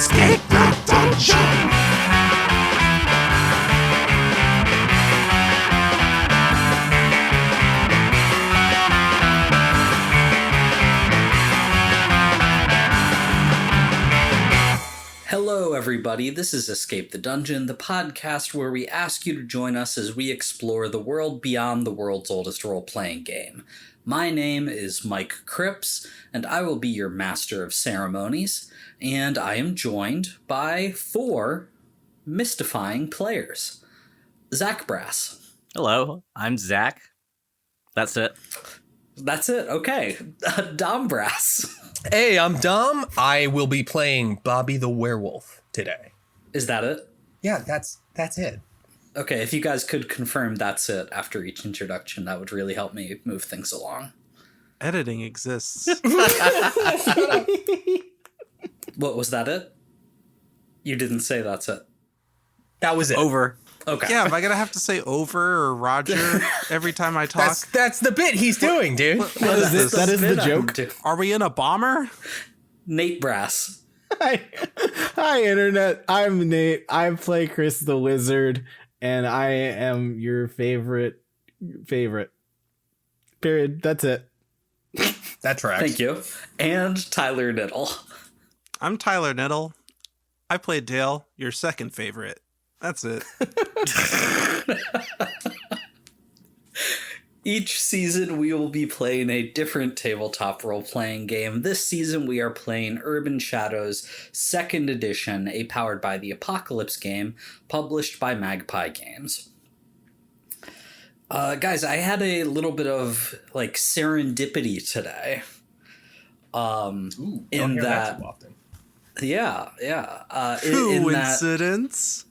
Escape the dungeon! Hello, everybody. This is Escape the Dungeon, the podcast where we ask you to join us as we explore the world beyond the world's oldest role-playing game. My name is Mike Cripps, and I will be your master of ceremonies, and I am joined by 4 mystifying players. Zach Brass. Hello, I'm Zach. That's it. That's it, okay. Dom Brass. Hey, I'm Dom. I will be playing Bobby the Werewolf today. Is that it? Yeah, that's it. Okay, if you guys could confirm that's it after each introduction, that would really help me move things along. Editing exists. What, was that it? You didn't say that's it. That was it. Over. Okay. Yeah, am I gonna have to say over or Roger every time I talk? That's the bit he's doing, dude. What is this? That is the joke. Are we in a bomber? Nate Brass. Hi, Internet. I'm Nate. I play Chris the Wizard, and I am your favorite. Period. That's it. That tracks. Thank you. And Tyler Knittle. I'm Tyler Knittle. I play Dale, your second favorite. That's it. Each season, we will be playing a different tabletop role-playing game. This season, we are playing Urban Shadows 2nd Edition, a Powered by the Apocalypse game, published by Magpie Games. Guys, I had a little bit of, serendipity today. Ooh, in don't hear that too often. Yeah. Coincidence?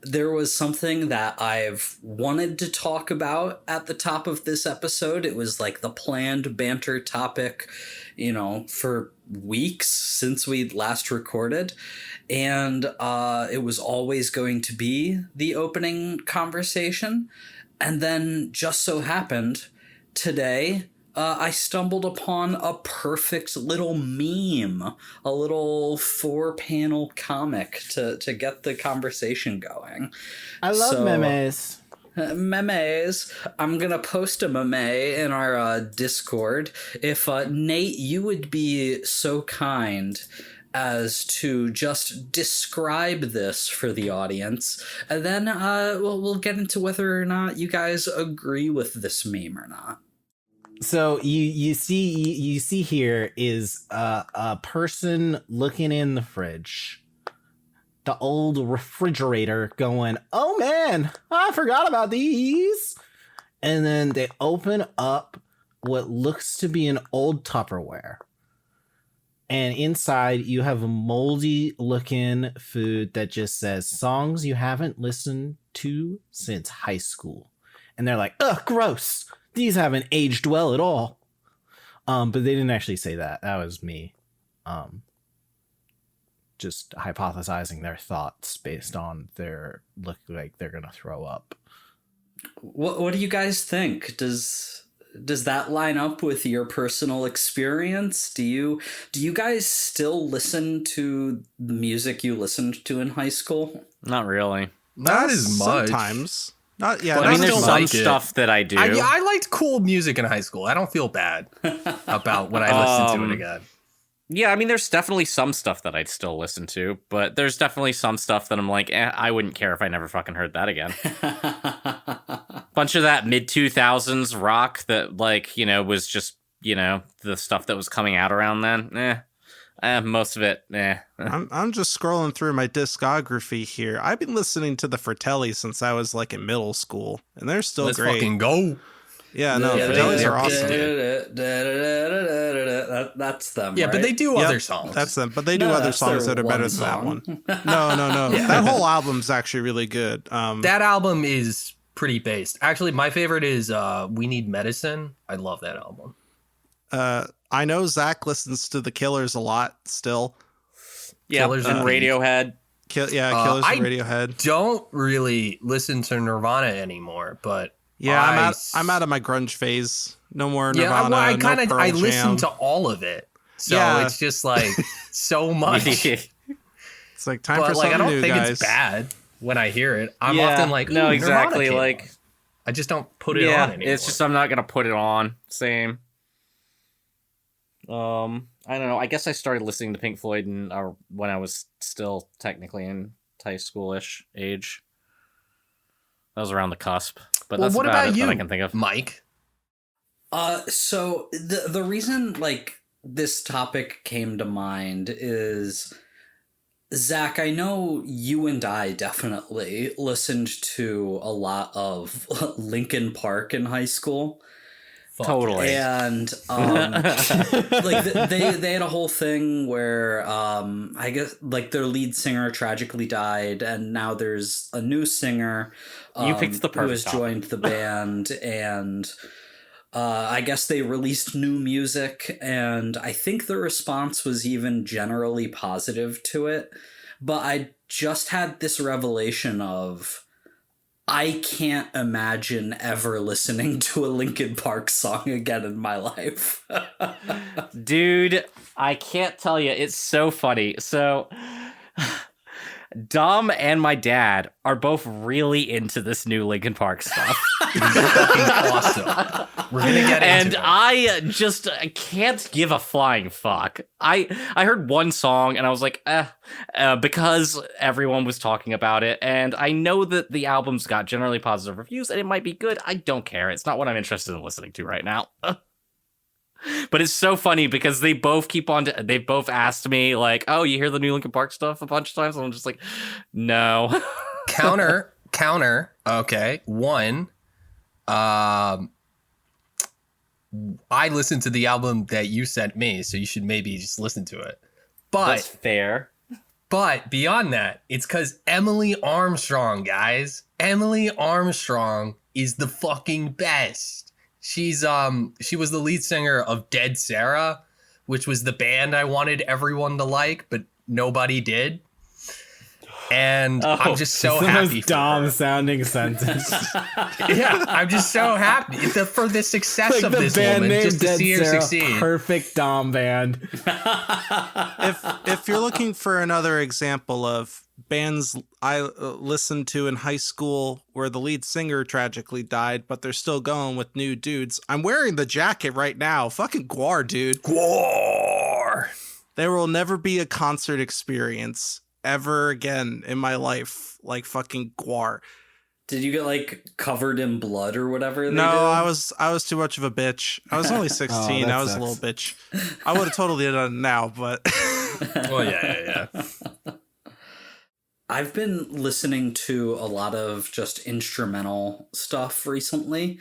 There was something that I've wanted to talk about at the top of this episode. It was like the planned banter topic, for weeks since we last recorded. And it was always going to be the opening conversation. And then just so happened today, I stumbled upon a perfect little meme, a little 4-panel comic to get the conversation going. I love memes. Memes. I'm going to post a meme in our Discord. If Nate, you would be so kind as to just describe this for the audience, and then we'll get into whether or not you guys agree with this meme or not. So you see here is a person looking in the fridge, the old refrigerator, going, "Oh man, I forgot about these," and then they open up what looks to be an old Tupperware, and inside you have a moldy looking food that just says "songs you haven't listened to since high school," and they're like, "Ugh, gross. These haven't aged well at all." But they didn't actually say that. That was me just hypothesizing their thoughts based on their look like they're gonna throw up. What do you guys think? Does that line up with your personal experience? Do you guys still listen to the music you listened to in high school? Not really. Not as much. Sometimes. Not, yeah, But I mean, I there's still some like it. stuff that I do. I liked cool music in high school. I don't feel bad about when I listen to it again. Yeah, I mean, there's definitely some stuff that I'd still listen to, but there's definitely some stuff that I'm like, I wouldn't care if I never fucking heard that again. Bunch of that mid-2000s rock that, was just, the stuff that was coming out around then. Most of it, I'm just scrolling through my discography here. I've been listening to the Fratelli since I was in middle school, and they're still Let's great. fucking go. Yeah, no, Fratellis are awesome. That's them. Yeah, right? but they do Yep, other songs. That's them, but they do No, other that's songs their that are better one than that one. song. No. That whole album's actually really good. That album is pretty based. Actually, my favorite is We Need Medicine. I love that album. I know Zach listens to the Killers a lot still. Yeah, Killers and and Radiohead. Killers I and Radiohead. Don't really listen to Nirvana anymore, but Yeah, I'm out of my grunge phase. No more Nirvana. I no Pearl I Jam. listened to all of it. So Yeah. it's just like so much. It's like time But for like, something I don't new, think guys. it's bad when I hear it. I'm Yeah, often like, no, "Ooh, exactly. Nirvana came Like, on." I just don't put it on anymore. it's just I'm not gonna put it on. Same. I don't know. I guess I started listening to Pink Floyd when I was still technically in high schoolish age. That was around the cusp. But well, that's what about about it you, that I can think of. Mike? So the reason like this topic came to mind is, Zach, I know you and I definitely listened to a lot of Linkin Park in high school. Fuck Totally. And like they had a whole thing where I guess like their lead singer tragically died, and now there's a new singer You picked the who has perfect topic. joined the band, and I guess they released new music, and I think the response was even generally positive to it. But I just had this revelation of, I can't imagine ever listening to a Linkin Park song again in my life. Dude, I can't tell you. It's so funny. So, Dom and my dad are both really into this new Linkin Park stuff. Fucking awesome. We're gonna get And into it. I just can't give a flying fuck. I heard one song and I was like, because everyone was talking about it, and I know that the album's got generally positive reviews and it might be good. I don't care. It's not what I'm interested in listening to right now. But it's so funny because they both they both asked me like, oh, you hear the new Linkin Park stuff a bunch of times? And I'm just like, no. counter. Okay. One, I listened to the album that you sent me, so you should maybe just listen to it. That's But fair. beyond that, it's because Emily Armstrong, guys. Emily Armstrong is the fucking best. She was the lead singer of Dead Sarah, which was the band I wanted everyone to like, but nobody did. And I'm just so the happy most for Dom her. sounding sentence. Yeah, I'm just so happy for the success Like of the this band woman, name just to Dead see her Sarah, succeed. perfect Dom band. If you're looking for another example of bands I listened to in high school where the lead singer tragically died, but they're still going with new dudes, I'm wearing the jacket right now. Fucking Gwar, dude. Gwar. There will never be a concert experience ever again in my life like fucking Gwar. Did you get like covered in blood or whatever? They No, did? I was too much of a bitch. I was only 16. that I was sucks. a little bitch. I would have totally done it now, but Oh yeah. I've been listening to a lot of just instrumental stuff recently.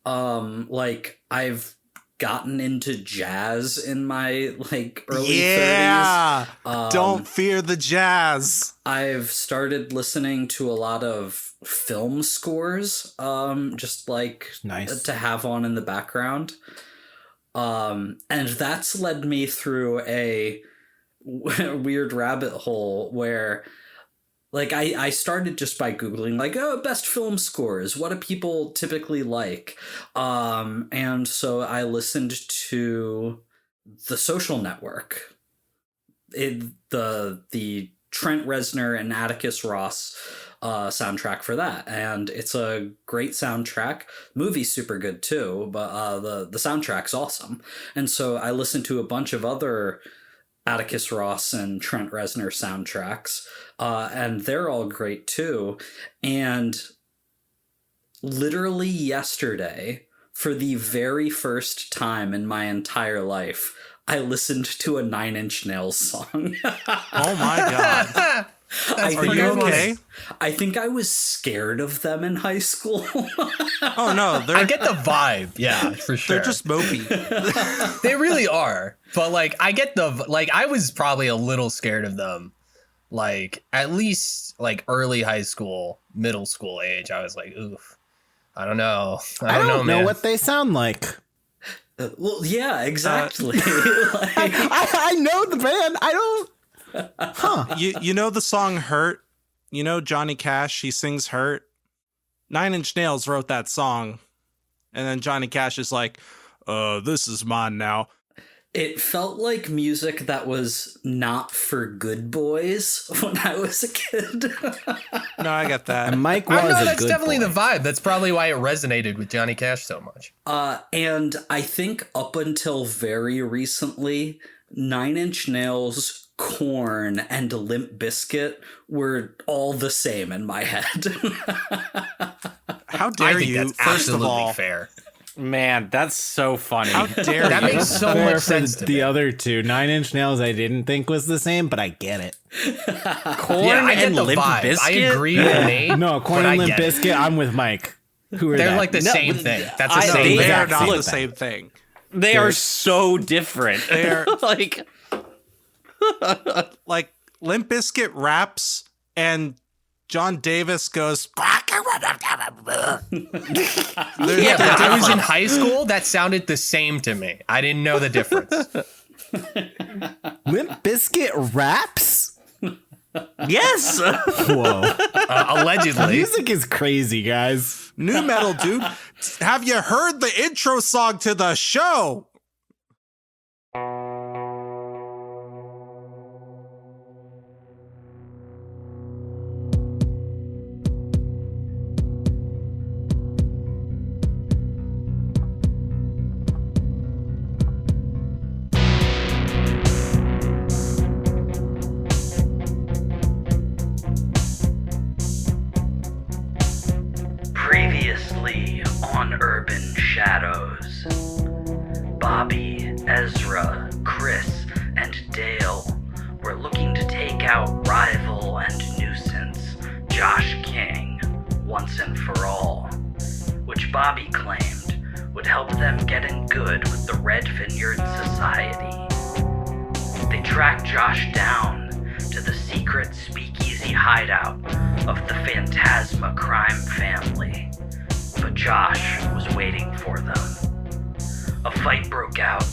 Like I've gotten into jazz in my like early 30s. yeah. Don't fear the jazz. I've started listening to a lot of film scores, just like Nice. to have on in the background. And that's led me through a weird rabbit hole where like I started just by Googling like, oh, best film scores. What do people typically like? And so I listened to The Social Network. The Trent Reznor and Atticus Ross soundtrack for that, and it's a great soundtrack. Movie's super good too, but the soundtrack's awesome. And so I listened to a bunch of other Atticus Ross and Trent Reznor soundtracks, and they're all great too. And literally yesterday, for the very first time in my entire life, I listened to a Nine Inch Nails song. Oh my god. Are you okay? I think I was scared of them in high school. Oh no, I get the vibe. Yeah, for sure. they're just mopey. They really are. But like I get I was probably a little scared of them. Like at least like early high school, middle school age. I was like, oof. I don't know. I don't know, man. what they sound like. Well, yeah, exactly. Like, I know the band. I don't. Huh. You know the song Hurt? You know Johnny Cash, he sings Hurt. Nine Inch Nails wrote that song. And then Johnny Cash is like, this is mine now. It felt like music that was not for good boys when I was a kid. No, I get that. And Mike I was know a that's good definitely boy. the vibe. That's probably why it resonated with Johnny Cash so much. And I think up until very recently, Nine Inch Nails, Korn, and Limp Bizkit were all the same in my head. How I dare think you? that's First of absolutely all, fair. Man, that's so funny. how dare That you? makes so Fair much for sense to the me. other two. Nine Inch Nails I didn't think was the same, but I get it. Korn Yeah, I get and the Limp vibe. Bizkit? I agree with Nate. No, Corn but and I Limp get it. Bizkit, I'm with Mike. Who are They're that? like the No, same but thing. That's I- the No, same they are exact not same the thing. same thing. They are so different. They're- like, Like Limp Bizkit raps and John Davis goes. Yeah, but I was in high school. That sounded the same to me. I didn't know the difference. Limp Bizkit raps? yes. Whoa. Allegedly. Music is crazy, guys. New metal, dude. Have you heard the intro song to the show? Previously on Urban Shadows, Bobby, Ezra, Chris, and Dale were looking to take out rival and nuisance Josh King once and for all, which Bobby claimed would help them get in good with the Red Vineyard Society. They tracked Josh down to the secret speakeasy hideout of the Phantasma crime family, but Josh was waiting for them. A fight broke out,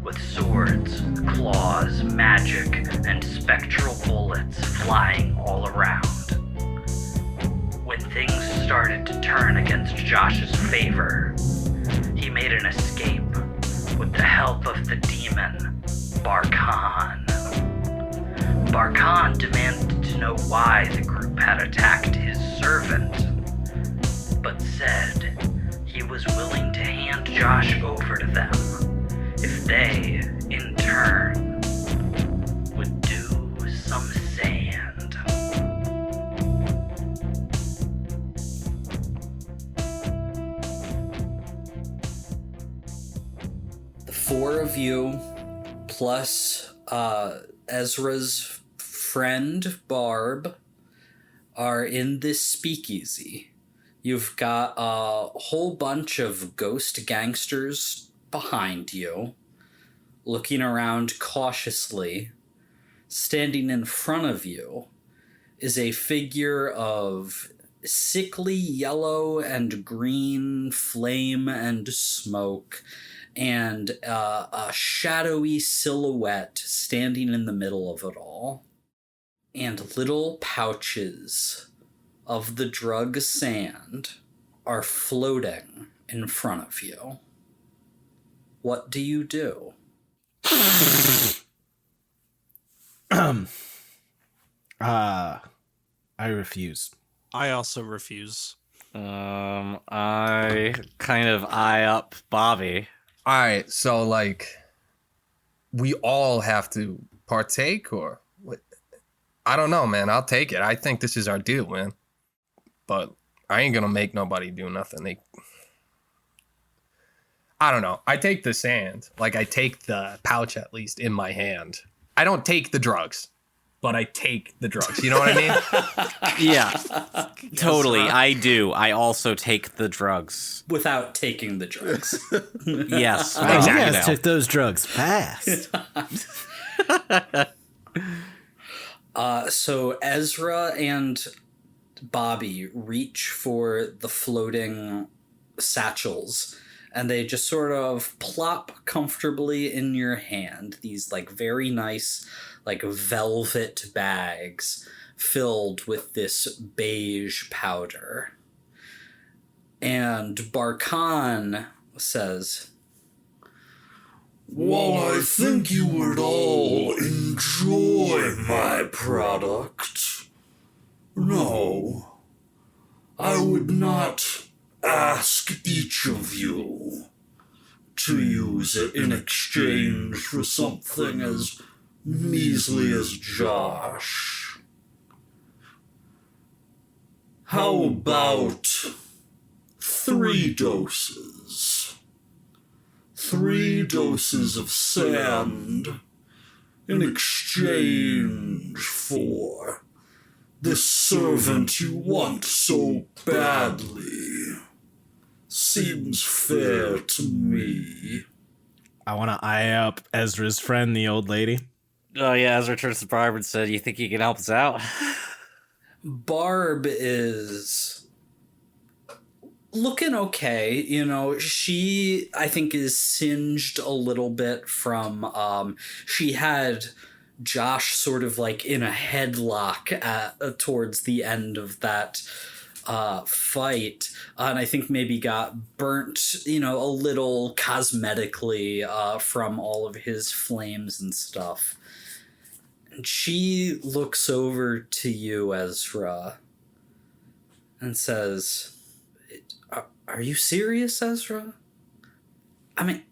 with swords, claws, magic, and spectral bullets flying all around. When things started to turn against Josh's favor, he made an escape with the help of the demon, Barkhan. Barkhan demanded to know why the group had attacked his servant, but said he was willing to hand Josh over to them if they, in turn, would do some sand. The four of you, plus Ezra's friend Barb, are in this speakeasy. You've got a whole bunch of ghost gangsters behind you, looking around cautiously. Standing in front of you is a figure of sickly yellow and green flame and smoke, and a shadowy silhouette standing in the middle of it all. And little pouches of the drug sand are floating in front of you. What do you do? I refuse. I also refuse. I kind of eye up Bobby. All right, so like, we all have to partake, or what? I don't know, man. I'll take it. I think this is our deal, man. But I ain't gonna make nobody do nothing. I don't know. I take the sand. Like, I take the pouch at least in my hand. I don't take the drugs, but I take the drugs. You know what I mean? Yeah, totally. I do. I also take the drugs. Without taking the drugs. Yes. Oh, you exactly guys now. took those drugs fast. So Ezra and Bobby reach for the floating satchels, and they just sort of plop comfortably in your hand. These like very nice, like velvet bags filled with this beige powder. And Barkhan says, While I think you would all enjoy my product, no, I would not ask each of you to use it in exchange for something as measly as Josh. How about 3 doses? 3 doses of sand in exchange for this servant you want so badly. Seems fair to me. I want to eye up Ezra's friend, the old lady. Oh yeah, Ezra turns to Barb and said, "You think you can help us out?" Barb is looking okay. You know, she, I think, is singed a little bit from, she had Josh sort of like in a headlock towards the end of that fight, and I think maybe got burnt, you know, a little cosmetically from all of his flames and stuff. And she looks over to you, Ezra, and says, are you serious, Ezra? I mean,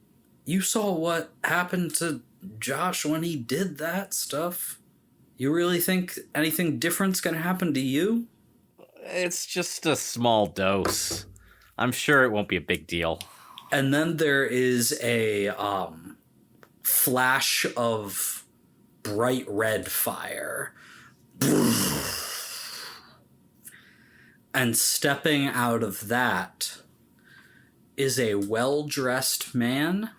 you saw what happened to Josh when he did that stuff. You really think anything different's gonna happen to you? It's just a small dose. I'm sure it won't be a big deal. And then there is a flash of bright red fire. And stepping out of that is a well-dressed man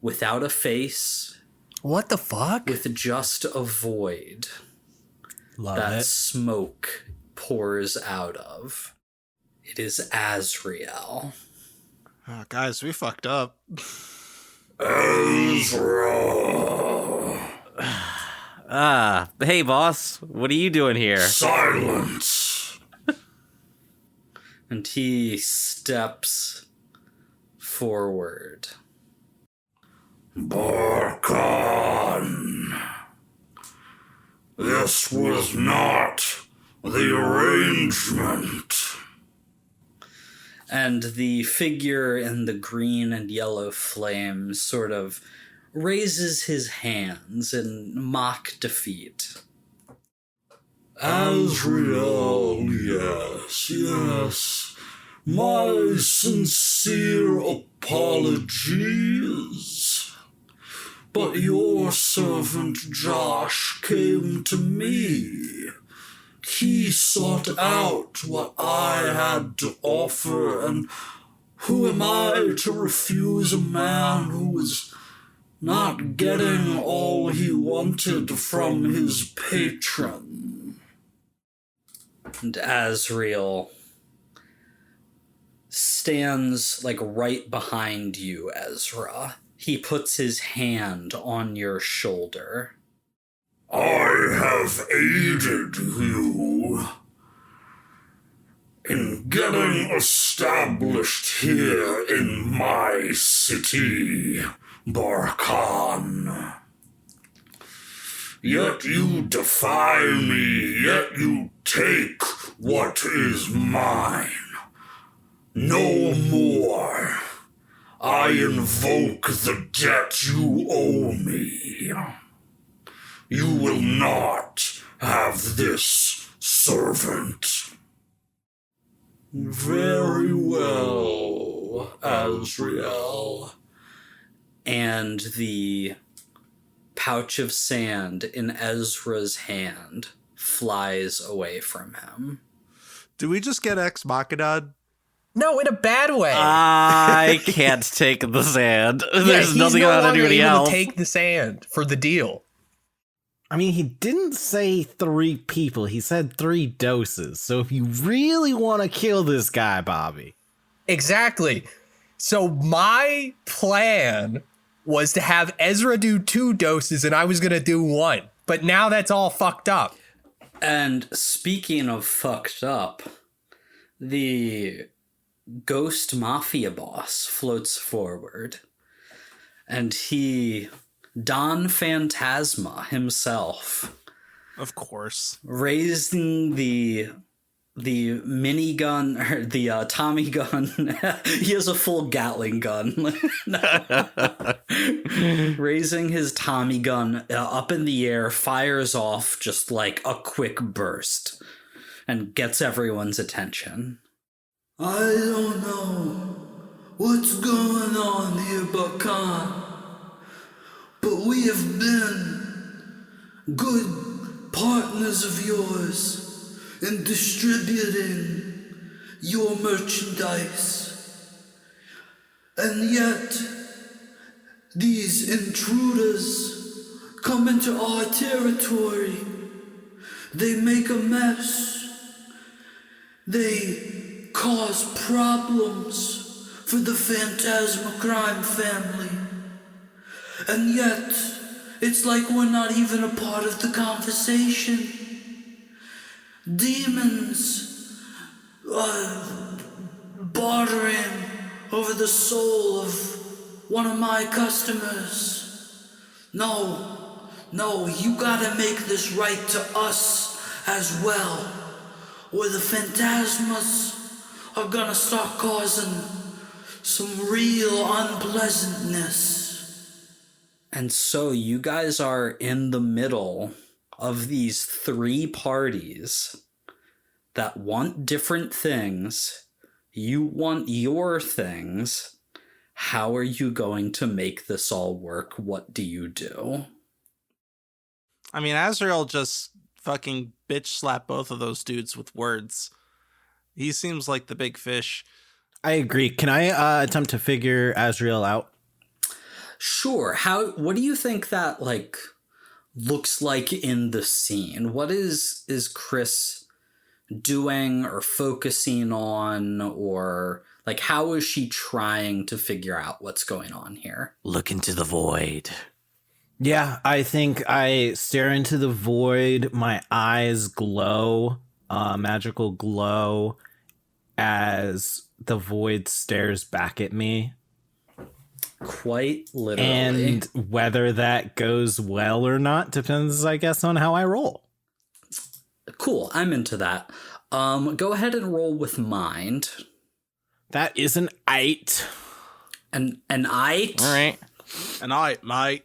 without a face, What the fuck? with just a void Love that it. smoke pours out of. It is Azriel. Oh, guys, we fucked up. Ezra! Hey boss, what are you doing here? Silence! And he steps forward. Barkan! This was not the arrangement. And the figure in the green and yellow flames sort of raises his hands in mock defeat. Azrael, yes. My sincere apologies. But your servant Josh came to me. He sought out what I had to offer, and who am I to refuse a man who was not getting all he wanted from his patron? And Azriel stands like right behind you, Ezra. He puts his hand on your shoulder. I have aided you in getting established here in my city, Barkan. Yet you defy me, yet you take what is mine. No more. I invoke the debt you owe me. You will not have this servant. Very well, Azrael. And the pouch of sand in Ezra's hand flies away from him. Do we just get Ex Machina? No, in a bad way. I can't take the sand. There's he's nothing no about longer anybody able else. to take the sand for the deal. I mean, he didn't say 3 people. He said 3 doses. So if you really want to kill this guy, Bobby. Exactly. So my plan was to have Ezra do 2 doses and I was going to do 1. But now that's all fucked up. And speaking of fucked up, the ghost mafia boss floats forward And Don Phantasma himself, Of course. raising the minigun, or the Tommy gun. He has a full Gatling gun. Raising his Tommy gun up in the air, fires off just like a quick burst, and gets everyone's attention. I don't know what's going on here, Bakan, but we have been good partners of yours in distributing your merchandise. And yet, these intruders come into our territory. They make a mess. They cause problems for the Phantasma crime family. And yet, it's like we're not even a part of the conversation. Demons bartering over the soul of one of my customers. No, you gotta make this right to us as well, or the Phantasmas are gonna start causing some real unpleasantness. And so you guys are in the middle of these three parties that want different things. You want your things. How are you going to make this all work? What do you do? I mean, Azrael just fucking bitch slap both of those dudes with words. He seems like the big fish. I agree. Can I attempt to figure Azrael out? Sure. What do you think that looks like in the scene? What is Chris doing or focusing on, or how is she trying to figure out what's going on here? Look into the void. Yeah, I think I stare into the void. My eyes glow, magical glow, as the void stares back at me. Quite literally. And whether that goes well or not depends, I guess, on how I roll. Cool, I'm into that. Go ahead and roll with mind. That is an 8. An 8? All right. And I, mate.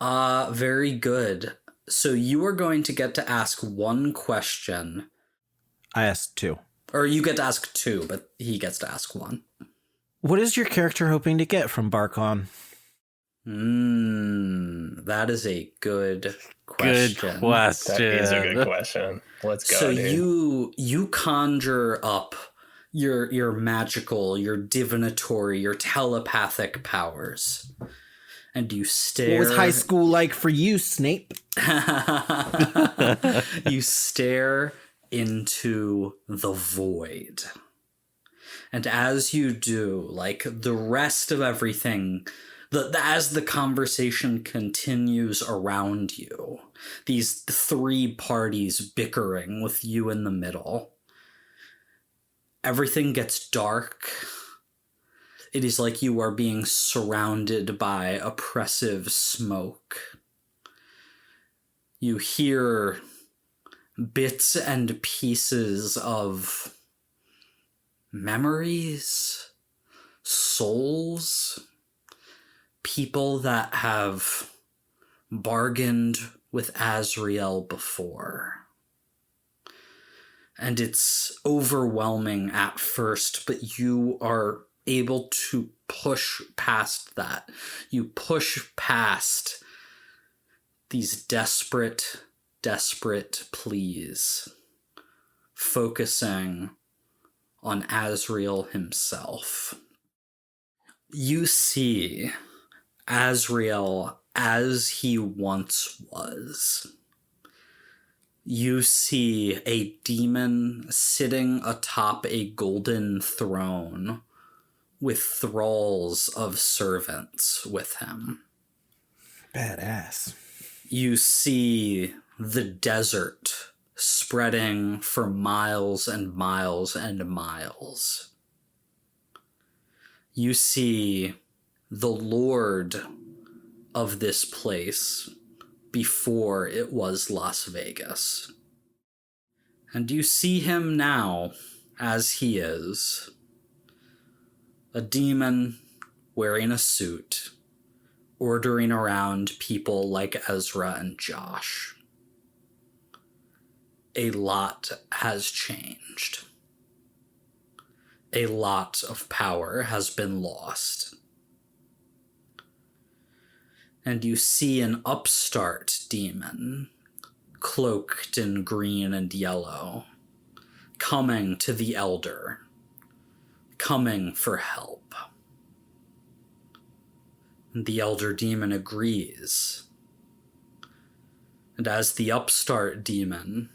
Very good. So you are going to get to ask one question. I asked 2. Or you get to ask 2, but he gets to ask 1. What is your character hoping to get from Barkon? That is a good question. Good question. That is a good question. Let's go, So dude. you conjure up your magical, your divinatory, your telepathic powers. And you stare. What was high school like for you, Snape? You stare into the void. And as you do, the rest of everything, as the conversation continues around you, these three parties bickering with you in the middle, everything gets dark. It is like you are being surrounded by oppressive smoke. You hear bits and pieces of memories, souls, people that have bargained with Azrael before. And it's overwhelming at first, but you are able to push past that. You push past these desperate pleas, focusing on Azrael himself. You see Azrael as he once was. You see a demon sitting atop a golden throne with thralls of servants with him. Badass. You see the desert spreading for miles and miles and miles. You see the lord of this place before it was Las Vegas. And you see him now as he is, a demon wearing a suit, ordering around people like Ezra and Josh. A lot has changed. A lot of power has been lost. And you see an upstart demon, cloaked in green and yellow, coming to the elder, coming for help. And the elder demon agrees. And as the upstart demon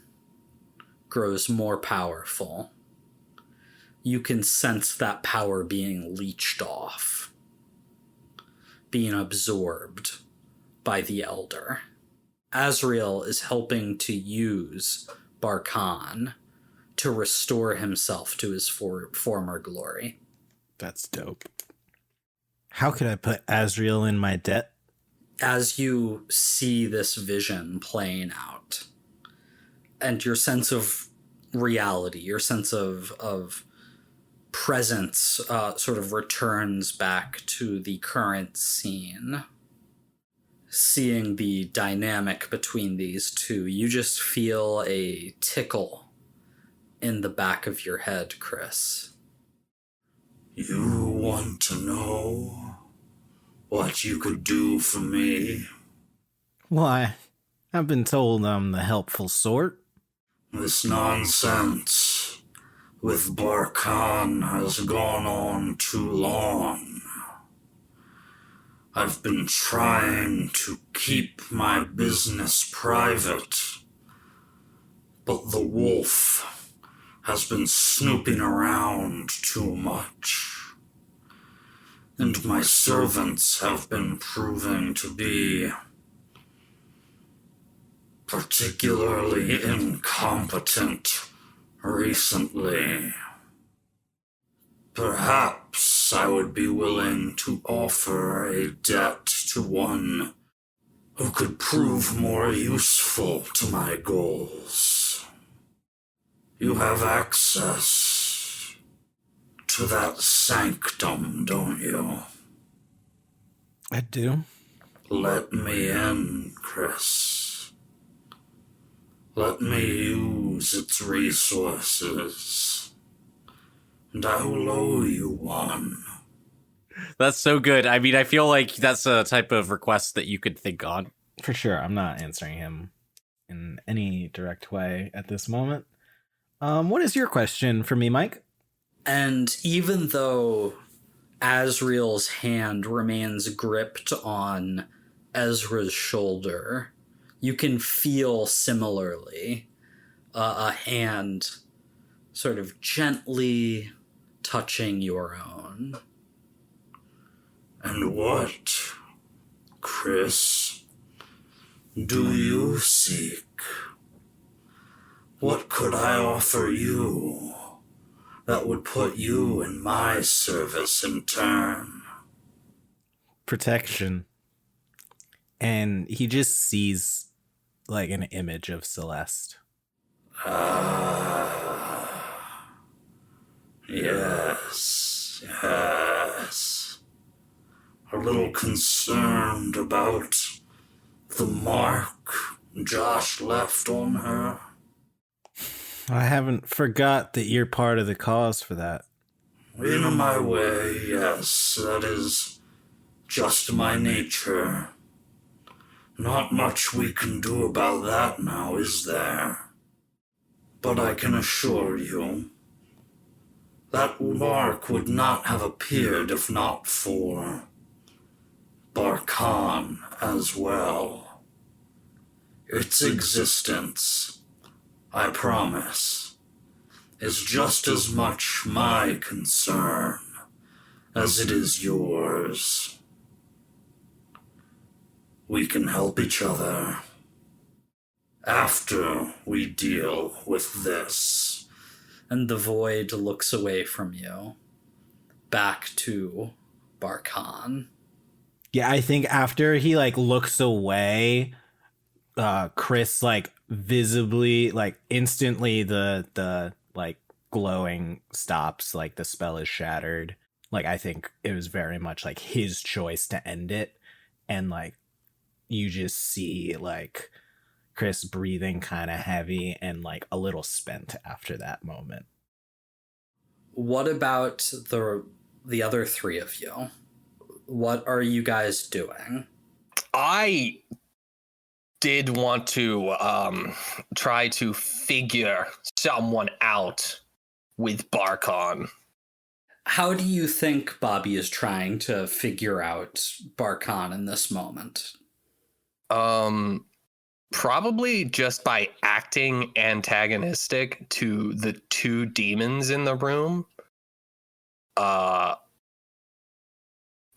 grows more powerful, you can sense that power being leached off, being absorbed by the elder. Azrael is helping to use Barkan to restore himself to his former glory. That's dope. How could I put Azrael in my debt? As you see this vision playing out, and your sense of reality, your sense of presence sort of returns back to the current scene. Seeing the dynamic between these two, you just feel a tickle in the back of your head, Chris. You want to know what you could do for me? Why, I've been told I'm the helpful sort. This nonsense with Barkan has gone on too long. I've been trying to keep my business private, but the wolf has been snooping around too much. And my servants have been proving to be particularly incompetent recently. Perhaps I would be willing to offer a debt to one who could prove more useful to my goals. You have access to that sanctum, don't you? I do. Let me in, Chris. Let me use its resources. And I will owe you one. That's so good. I mean, I feel like that's a type of request that you could think on. For sure, I'm not answering him in any direct way at this moment. What is your question for me, Mike? And even though Azrael's hand remains gripped on Ezra's shoulder, you can feel similarly a hand sort of gently touching your own. And what, Chris, do you seek? What could I offer you that would put you in my service in turn? Protection. And he just sees like an image of Celeste. Yes. A little concerned about the mark Josh left on her. I haven't forgot that you're part of the cause for that. In my way, yes, that is just my nature. Not much we can do about that now, is there? But I can assure you, that mark would not have appeared if not for Barkan as well. Its existence, I promise, is just as much my concern as it is yours. We can help each other after we deal with this. And the void looks away from you, back to Barkan. Yeah, I think after he like looks away, Chris like visibly like instantly the like glowing stops, like the spell is shattered. Like I think it was very much like his choice to end it, and like you just see like Chris breathing kind of heavy and like a little spent after that moment. What about the other three of you? What are you guys doing? I did want to try to figure someone out with Barkon. How do you think Bobby is trying to figure out Barkon in this moment? Probably just by acting antagonistic to the two demons in the room.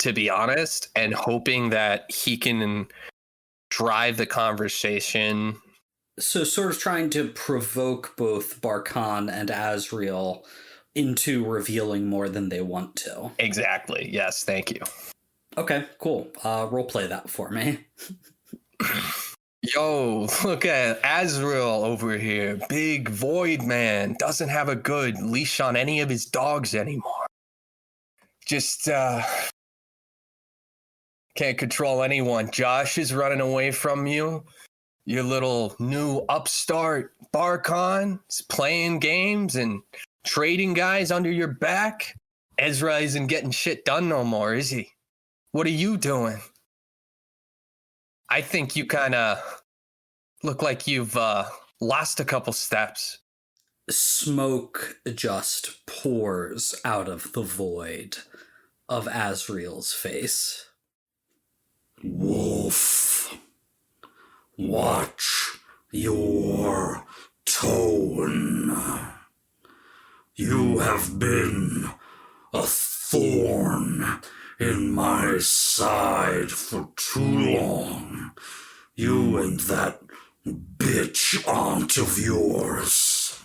To be honest, and hoping that he can drive the conversation. So sort of trying to provoke both Barkon and Azriel into revealing more than they want to. Exactly. Yes, thank you. Okay, cool. Roleplay that for me. Yo, look at Azriel over here. Big void man. Doesn't have a good leash on any of his dogs anymore. Just, can't control anyone. Josh is running away from you. Your little new upstart Barkon is playing games and trading guys under your back. Ezra isn't getting shit done no more, is he? What are you doing? I think you kind of look like you've lost a couple steps. Smoke just pours out of the void of Azriel's face. Wolf, watch your tone. You have been a thorn in my side for too long. You and that bitch aunt of yours.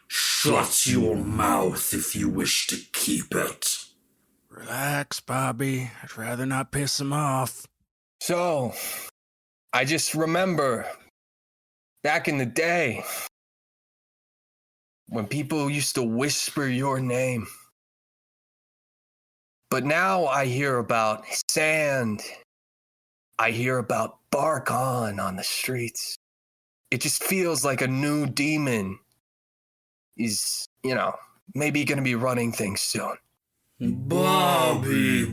Shut your mouth if you wish to keep it. Relax, Bobby. I'd rather not piss him off. So, I just remember back in the day when people used to whisper your name. But now I hear about sand. I hear about Barkon on the streets. It just feels like a new demon is, maybe going to be running things soon. Bobby.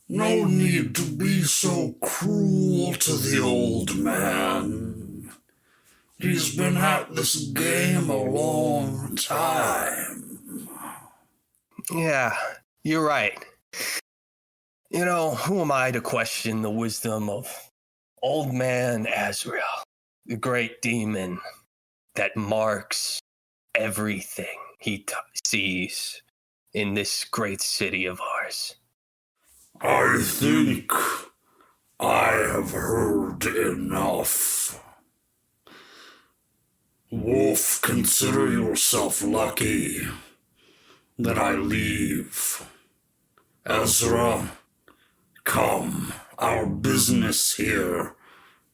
No need to be so cruel to the old man. He's been at this game a long time. Yeah, you're right. Who am I to question the wisdom of old man Azrael, the great demon that marks everything he sees in this great city of ours? I think I have heard enough. Wolf, consider yourself lucky that I leave. Ezra, come, our business here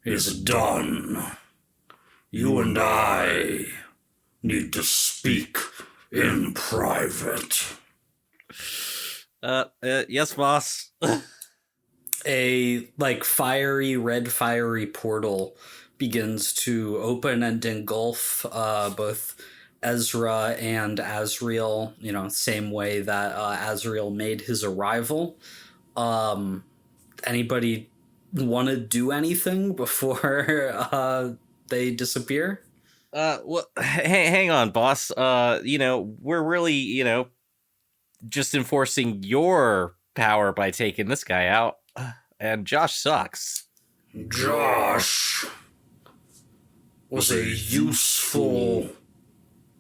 is done. You and I need to speak in private. Yes, boss. A fiery portal begins to open and engulf both Ezra and Azriel, same way that Azriel made his arrival. Anybody want to do anything before they disappear? Well, hang on, boss. We're really, just enforcing your power by taking this guy out. And Josh sucks. Josh was a useful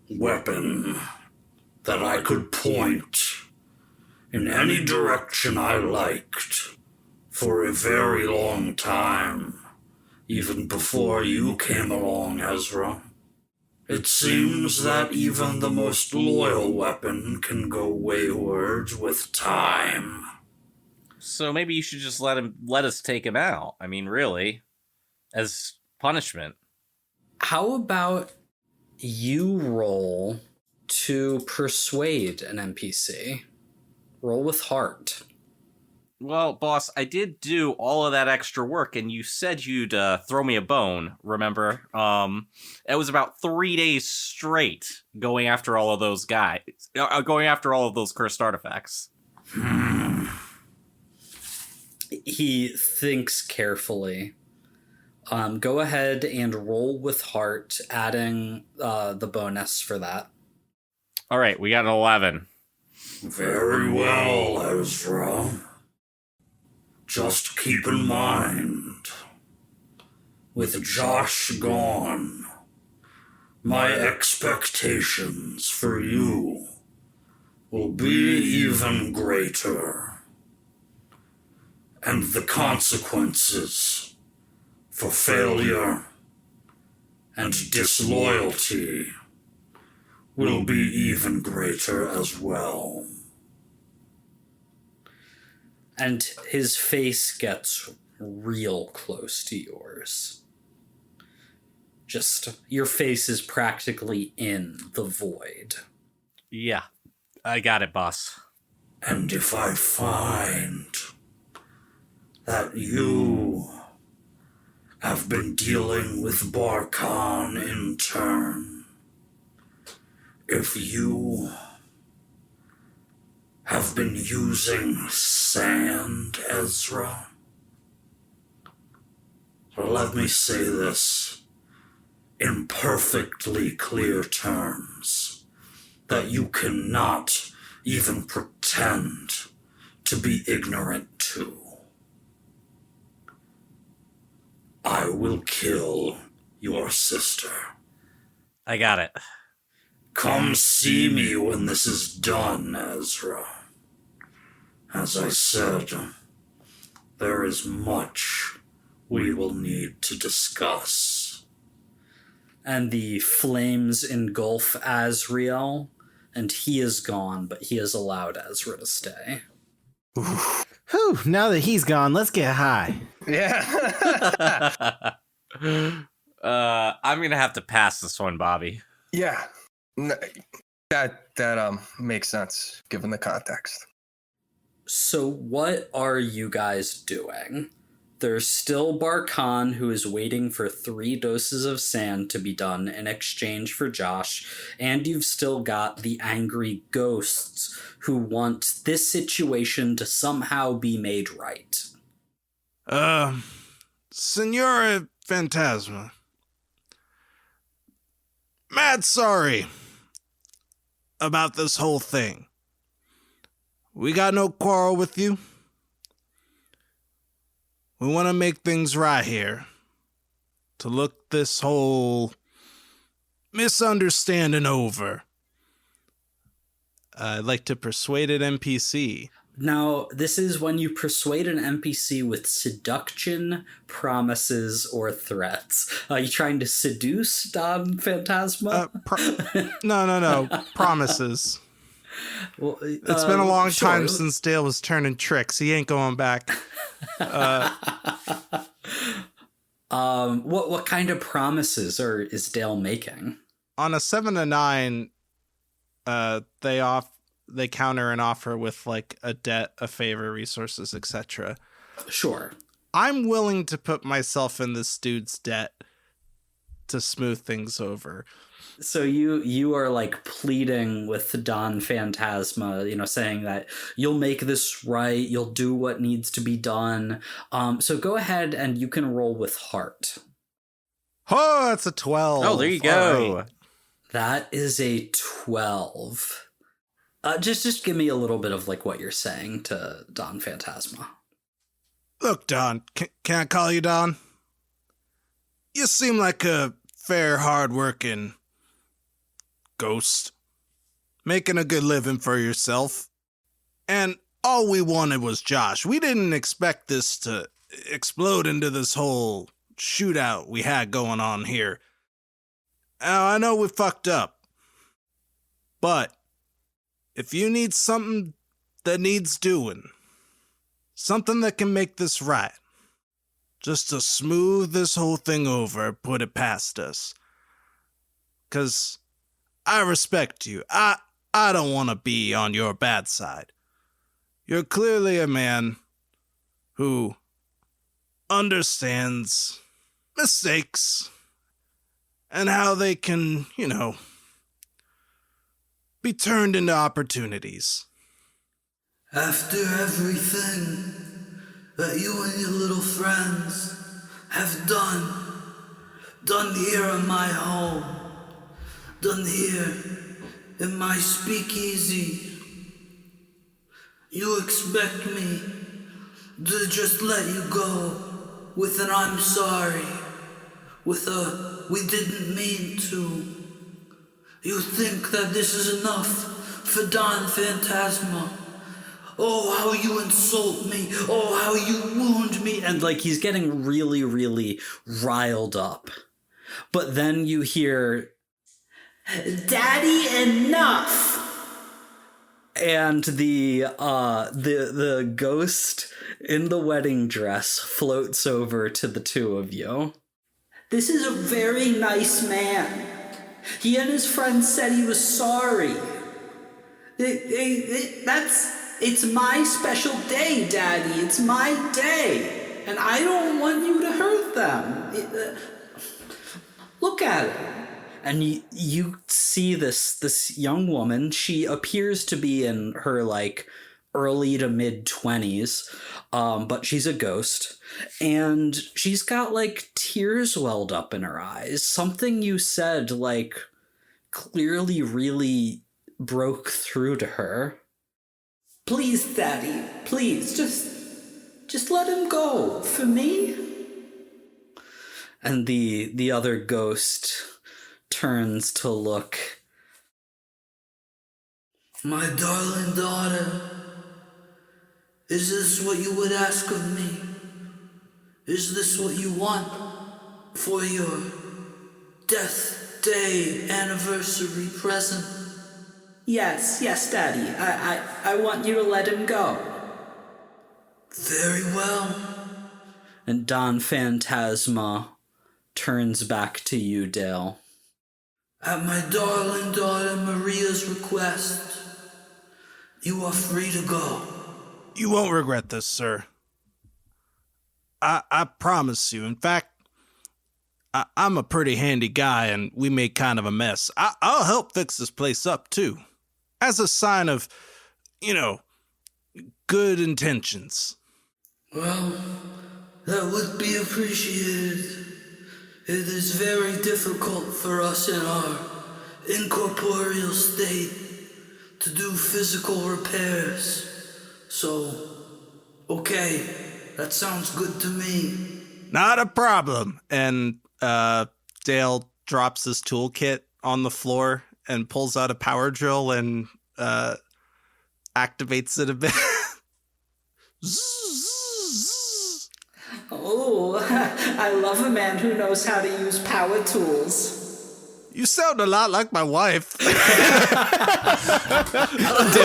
weapon that I could point in any direction I liked for a very long time, even before you came along, Ezra. It seems that even the most loyal weapon can go wayward with time. So maybe you should just let us take him out. I mean, really, as punishment. How about you roll to persuade an NPC? Roll with heart. Well, boss, I did do all of that extra work, and you said you'd throw me a bone, remember? It was about 3 days straight going after all of those guys, going after all of those cursed artifacts. He thinks carefully. Go ahead and roll with heart, adding the bonus for that. All right, we got an 11. Very well, Ezra. Just keep in mind, with Josh gone, my expectations for you will be even greater, and the consequences for failure and disloyalty will be even greater as well. And his face gets real close to yours. Just, your face is practically in the void. Yeah, I got it, boss. And if I find that you have been dealing with Barkhan in turn, if you have been using sand, Ezra, let me say this in perfectly clear terms, that you cannot even pretend to be ignorant to. I will kill your sister. I got it. Come see me when this is done, Ezra. As I said, there is much we will need to discuss. And the flames engulf Azrael, and he is gone, but he has allowed Ezra to stay. Whew, now that he's gone, let's get high. Yeah. I'm gonna have to pass this one, Bobby. Yeah. That makes sense given the context. So what are you guys doing? There's still Barkhan, who is waiting for 3 doses of sand to be done in exchange for Josh, and you've still got the angry ghosts who want this situation to somehow be made right. Signora Phantasma. Mad sorry about this whole thing. We got no quarrel with you. We want to make things right here. To look this whole misunderstanding over. I'd like to persuade an NPC. Now, this is when you persuade an NPC with seduction, promises, or threats. Are you trying to seduce Don Phantasma? No. Promises. Well, It's been a long sure. time since Dale was turning tricks. He ain't going back. What kind of promises is Dale making? On a 7 to 9, they counter an offer with like a debt, a favor, resources, etc. Sure. I'm willing to put myself in this dude's debt to smooth things over. So you are like pleading with Don Phantasma, saying that you'll make this right, you'll do what needs to be done. So go ahead and you can roll with heart. Oh, that's a 12. Oh, there you go. Right. That is a 12. Just give me a little bit of like what you're saying to Don Phantasma. Look, Don, can I call you Don? You seem like a fair, hard-working ghost, making a good living for yourself. And all we wanted was Josh. We didn't expect this to explode into this whole shootout we had going on here. Now, I know we fucked up, but if you need something that needs doing, something that can make this right, just to smooth this whole thing over, put it past us. 'Cause I respect you. I don't want to be on your bad side. You're clearly a man who understands mistakes and how they can, be turned into opportunities. After everything that you and your little friends have done here in my home, done here in my speakeasy, you expect me to just let you go with an I'm sorry, with a we didn't mean to. You think that this is enough for Don Phantasma? Oh, how you insult me. Oh, how you wound me. And like he's getting really, really riled up. But then you hear, Daddy, enough. And the ghost in the wedding dress floats over to the two of you. This is a very nice man. He and his friends said he was sorry. It's my special day, Daddy. It's my day. And I don't want you to hurt them. Look at it. And you see this young woman. She appears to be in her like early to mid 20s, but she's a ghost, and she's got like tears welled up in her eyes. Something you said like clearly really broke through to her. Please, Daddy, please, just let him go for me. And the other ghost turns to look. My darling daughter, is this what you would ask of me? Is this what you want for your death day anniversary present? Yes, Daddy. I want you to let him go. Very well. And Don Phantasma turns back to you, Dale. At my darling daughter Maria's request, you are free to go. You won't regret this, sir. I promise you. In fact, I'm a pretty handy guy, and we made kind of a mess. I'll help fix this place up, too. As a sign of, good intentions. Well, that would be appreciated. It is very difficult for us in our incorporeal state to do physical repairs. So, okay, that sounds good to me. Not a problem. And Dale drops his toolkit on the floor and pulls out a power drill and activates it a bit. Oh, I love a man who knows how to use power tools. You sound a lot like my wife. Dale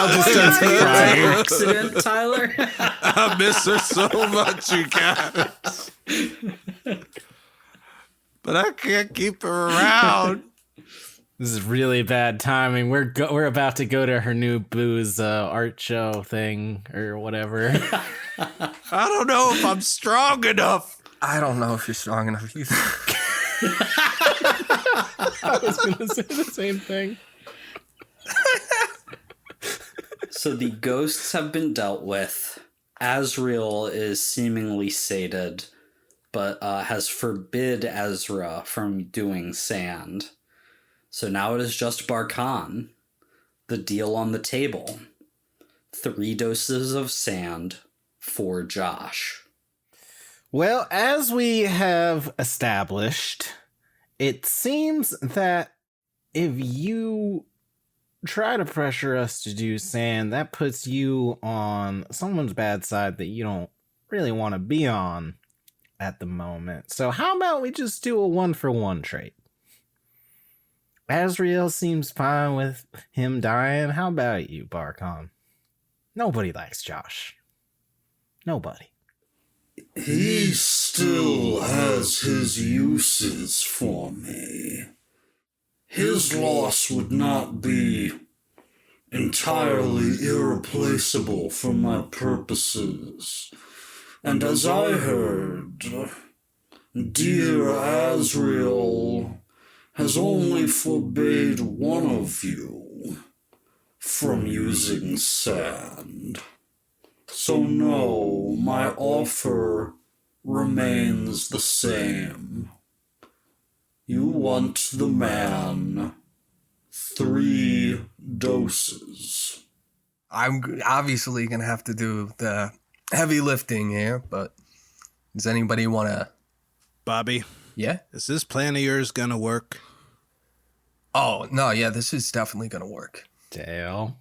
just starts crying. Accident, Tyler. I miss her so much, you guys. But I can't keep her around. This is really bad timing. We're about to go to her new booze art show thing or whatever. I don't know if I'm strong enough. I don't know if you're strong enough either. I was gonna say the same thing. So the ghosts have been dealt with. Azrael is seemingly sated, but has forbid Ezra from doing sand. So now it is just Barkan. The deal on the table. 3 doses of sand for Josh. Well, as we have established, it seems that if you try to pressure us to do sand, that puts you on someone's bad side that you don't really want to be on at the moment. So how about we just do a 1-for-1 trade? Azrael seems fine with him dying. How about you, Barkon? Nobody likes Josh. Nobody. He still has his uses for me. His loss would not be entirely irreplaceable for my purposes. And as I heard, dear Azrael has only forbade one of you from using sand. So no, my offer remains the same. You want the man 3 doses. I'm obviously going to have to do the heavy lifting here, but does anybody want to? Bobby, Yeah? is this plan of yours gonna work? Oh, no, yeah, this is definitely going to work. Dale.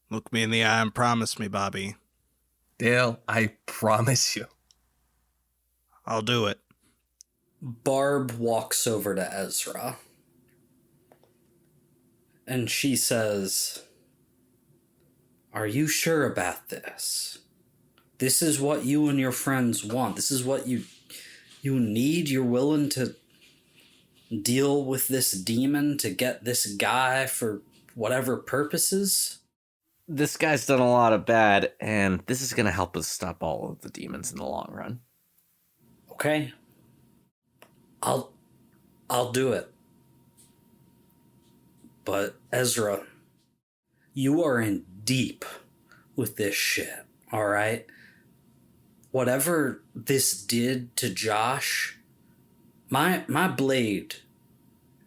Look me in the eye and promise me, Bobby. Dale, I promise you. I'll do it. Barb walks over to Ezra. And she says, "Are you sure about this? This is what you and your friends want. This is what you need. You're willing to deal with this demon to get this guy for whatever purposes?" This guy's done a lot of bad, and this is going to help us stop all of the demons in the long run. Okay. I'll do it. But Ezra, you are in deep with this shit, all right? Whatever this did to Josh, my blade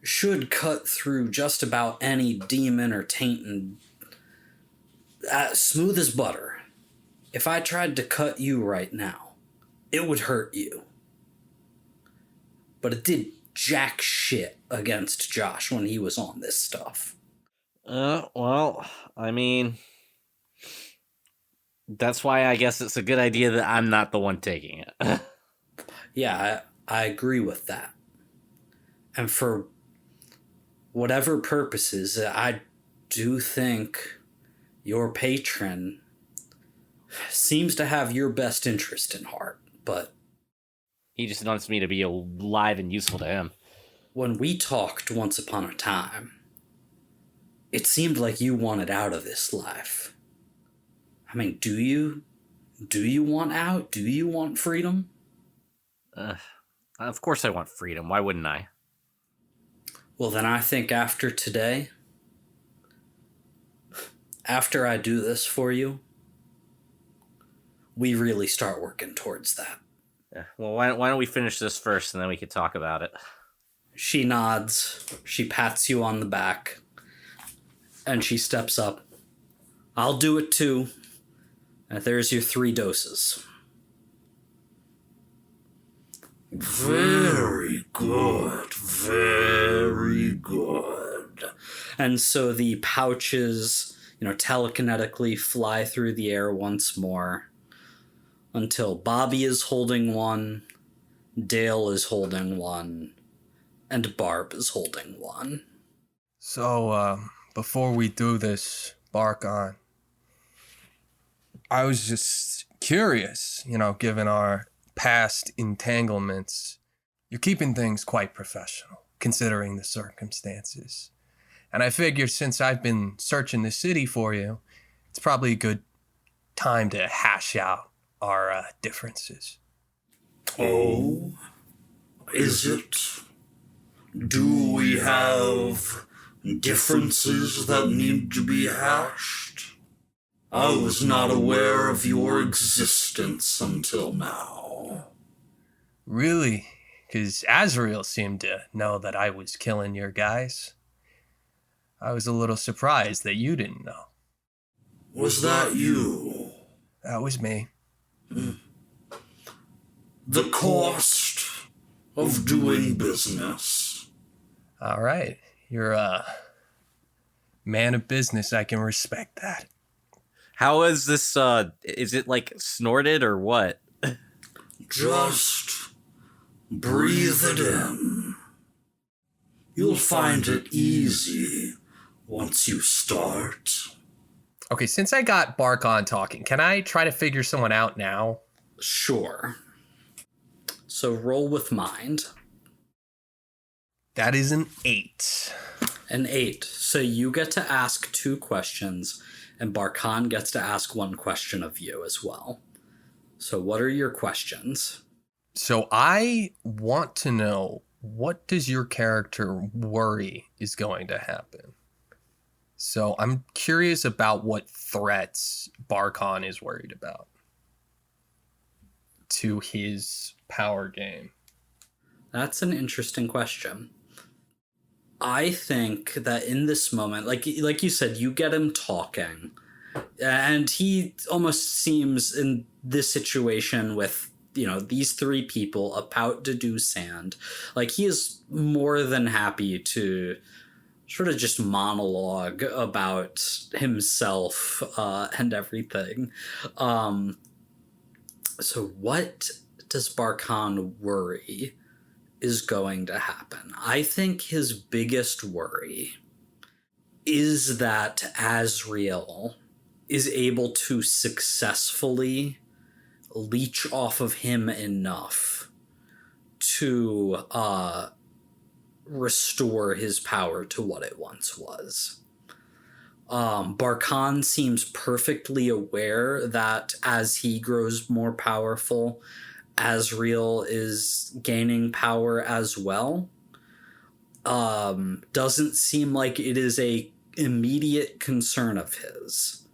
should cut through just about any demon or taint smooth as butter. If I tried to cut you right now, it would hurt you. But it did jack shit against Josh when he was on this stuff. Well, I mean, that's why I guess it's a good idea that I'm not the one taking it. Yeah, I agree with that. And for whatever purposes, I do think your patron seems to have your best interest in heart, but He just wants me to be alive and useful to him. when we talked once upon a time, it seemed like you wanted out of this life. I mean, do you? Do you want out? Do you want freedom? Of course I want freedom. Why wouldn't I? Well, then I think after today, after I do this for you, we really start working towards that. Yeah. Well, why don't we finish this first, and then we could talk about it. She nods, she pats you on the back, and she steps up. I'll do it too. And there's your 3 doses. Very good, very good. And so the pouches, telekinetically fly through the air once more until Bobby is holding one, Dale is holding one, and Barb is holding one. So, before we do this, Bark on, I was just curious, given our past entanglements, you're keeping things quite professional, considering the circumstances. And I figured since I've been searching the city for you, it's probably a good time to hash out our differences. Oh, is it? Do we have differences that need to be hashed? I was not aware of your existence until now. Really? Because Azrael seemed to know that I was killing your guys. I was a little surprised that you didn't know. Was that you? That was me. The cost of doing business. All right. You're a man of business. I can respect that. How is this, is it like snorted or what? Just breathe it in. You'll find it easy once you start. Okay, since I got Barkon talking, can I try to figure someone out now? Sure. So roll with mind. That is an 8. An 8. So you get to ask 2 questions, and Barkhan gets to ask 1 question of you as well. So what are your questions? So I want to know, what does your character worry is going to happen? So I'm curious about what threats Barkon is worried about to his power game. That's an interesting question. I think that in this moment, like you said, you get him talking, and he almost seems in this situation with, these 3 people about to do sand, like he is more than happy to sort of just monologue about himself and everything. So what does Barkhan worry is going to happen? I think his biggest worry is that Azriel is able to successfully leech off of him enough to restore his power to what it once was. Barkhan seems perfectly aware that as he grows more powerful, Azriel is gaining power as well. Doesn't seem like it is a immediate concern of his,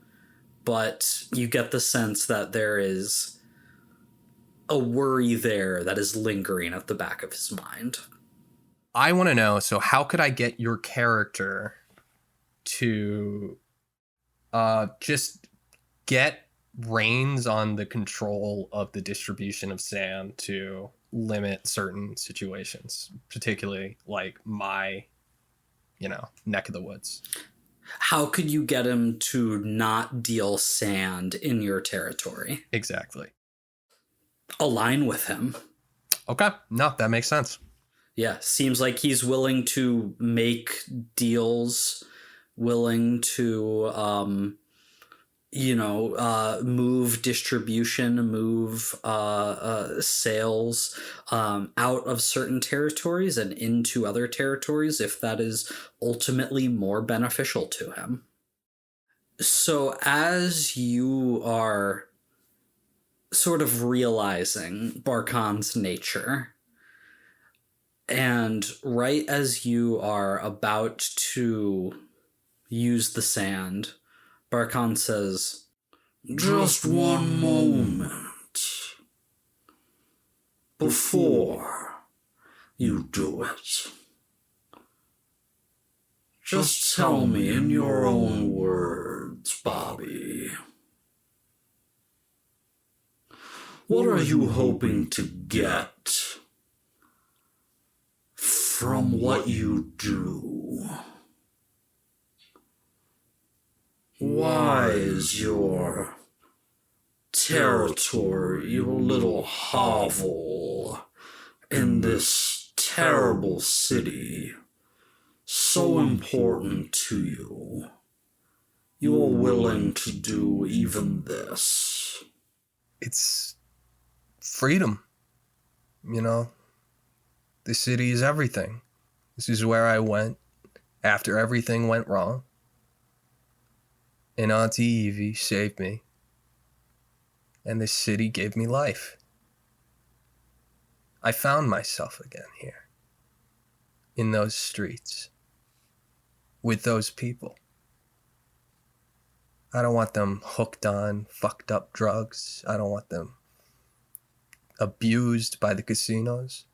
but you get the sense that there is a worry there that is lingering at the back of his mind. I want to know, so how could I get your character to just get reins on the control of the distribution of sand to limit certain situations, particularly like my, neck of the woods? How could you get him to not deal sand in your territory? Exactly. Align with him. Okay. No, that makes sense. Yeah, seems like he's willing to make deals, willing to, move distribution, move sales out of certain territories and into other territories if that is ultimately more beneficial to him. So as you are sort of realizing Barkhan's nature, and right as you are about to use the sand, Barkhan says, "Just one moment. Before you do it, just tell me in your own words, Bobby. What are you hoping to get from what you do? Why is your territory, your little hovel in this terrible city, so important to you? You're willing to do even this." It's freedom. The city is everything. This is where I went after everything went wrong. And Auntie Evie saved me. And this city gave me life. I found myself again here. In those streets. With those people. I don't want them hooked on fucked up drugs. I don't want them abused by the casinos.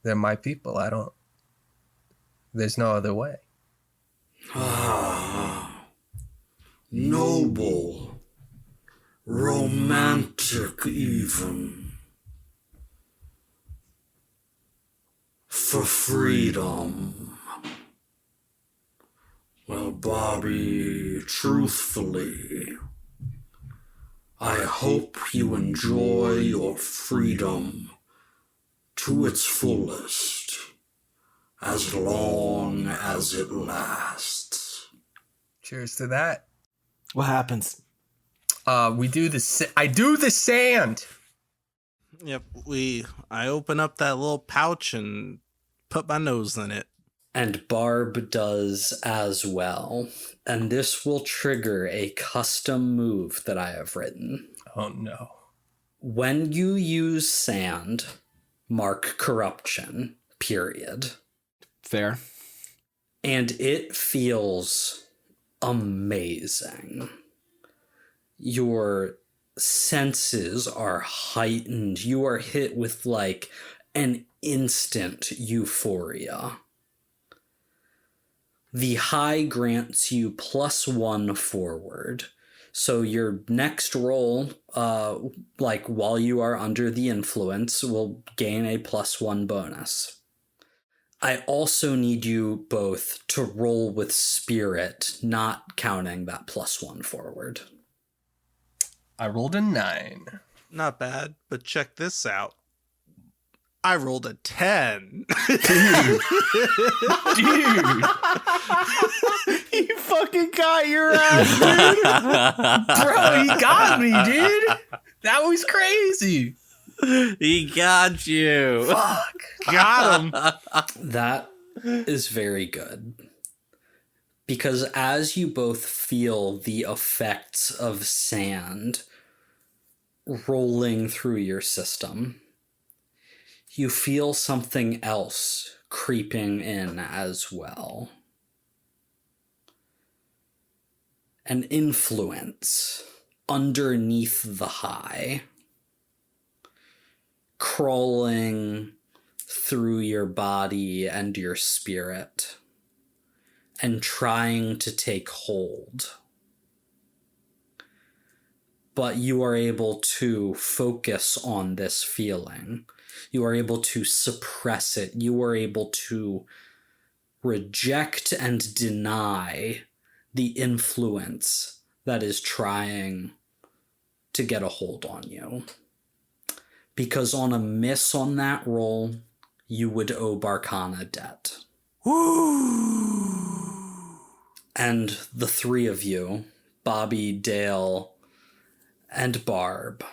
They're my people. There's no other way. Ah, noble, romantic even, for freedom. Well, Bobby, truthfully, I hope you enjoy your freedom to its fullest. as long as it lasts. Cheers to that. What happens? I do the sand. Yep, I open up that little pouch and put my nose in it. And Barb does as well. And this will trigger a custom move that I have written. Oh no. When you use sand, mark corruption, period. Fair. And it feels amazing. Your senses are heightened. You are hit with like an instant euphoria. The high grants you +1 forward. So your next roll, like while you are under the influence, will gain a +1 bonus. I also need you both to roll with spirit, not counting that +1 forward. I rolled a 9. Not bad, but check this out. I rolled a 10. Dude. You fucking got your ass, dude. Bro, he got me, dude. That was crazy. He got you. Fuck. Got him. That is very good. Because as you both feel the effects of sand rolling through your system, you feel something else creeping in as well. An influence underneath the high, crawling through your body and your spirit, and trying to take hold. But you are able to focus on this feeling. You are able to suppress it. You are able to reject and deny the influence that is trying to get a hold on you. Because on a miss on that roll, you would owe Barkana a debt. Woo! And the three of you, Bobby, Dale, and Barb,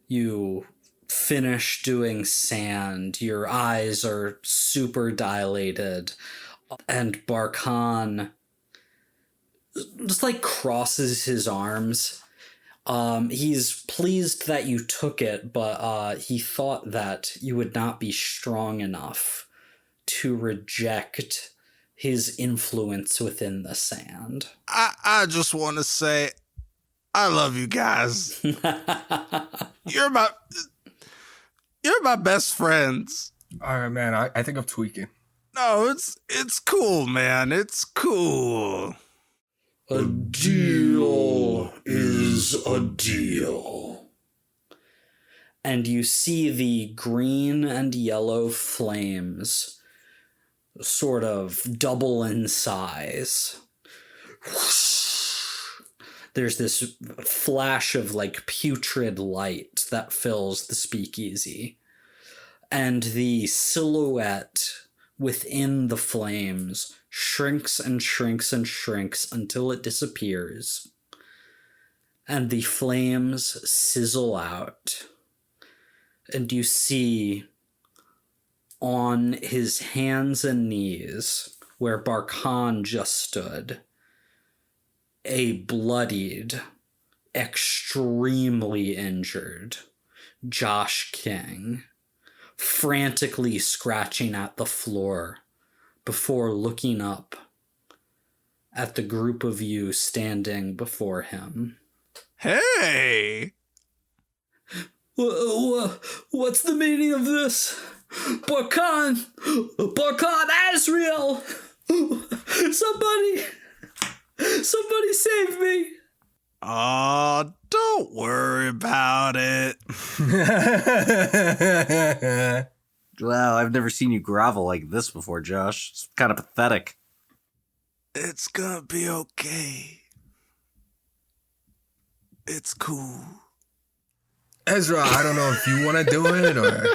you finish doing sand. Your eyes are super dilated. And Barkan just like crosses his arms. He's pleased that you took it, but he thought that you would not be strong enough to reject his influence within the sand. I just want to say, I love you guys. You're my best friends. All right, man. I think I'm tweaking. No, it's cool, man. It's cool. A deal is a deal. And you see the green and yellow flames sort of double in size. There's this flash of like putrid light that fills the speakeasy. And the silhouette within the flames shrinks and shrinks and shrinks until it disappears. And the flames sizzle out. And you see on his hands and knees, where Barkan just stood, a bloodied, extremely injured Josh King, frantically scratching at the floor before looking up at the group of you standing before him. Hey! What's the meaning of this? Barkan Azrael! Somebody save me! Oh, don't worry about it. Wow, I've never seen you grovel like this before, Josh. It's kind of pathetic. It's gonna be okay. It's cool. Ezra, I don't know if you want to do it or...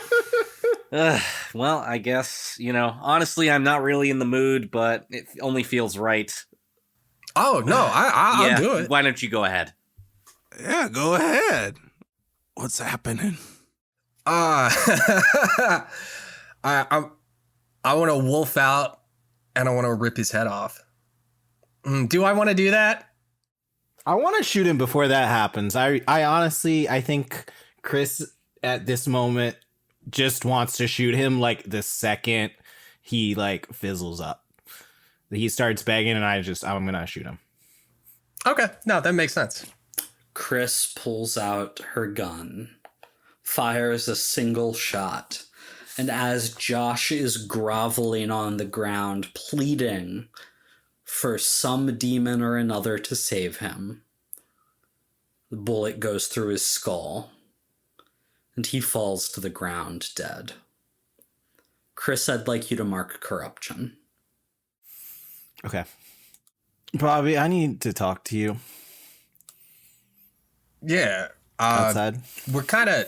Well, I guess, honestly, I'm not really in the mood, but it only feels right. Oh, no, I'll do it. Why don't you go ahead? Yeah, go ahead. What's happening? I want to wolf out and I want to rip his head off. Do I want to do that? I want to shoot him before that happens. I honestly, I think Chris at this moment just wants to shoot him like the second he like fizzles up. He starts begging and I'm going to shoot him. Okay. No, that makes sense. Chris pulls out her gun, fires a single shot, and as Josh is groveling on the ground, pleading for some demon or another to save him, the bullet goes through his skull, and he falls to the ground dead. Chris, I'd like you to mark corruption. Okay. Bobby, I need to talk to you. Yeah. Outside? We're kind of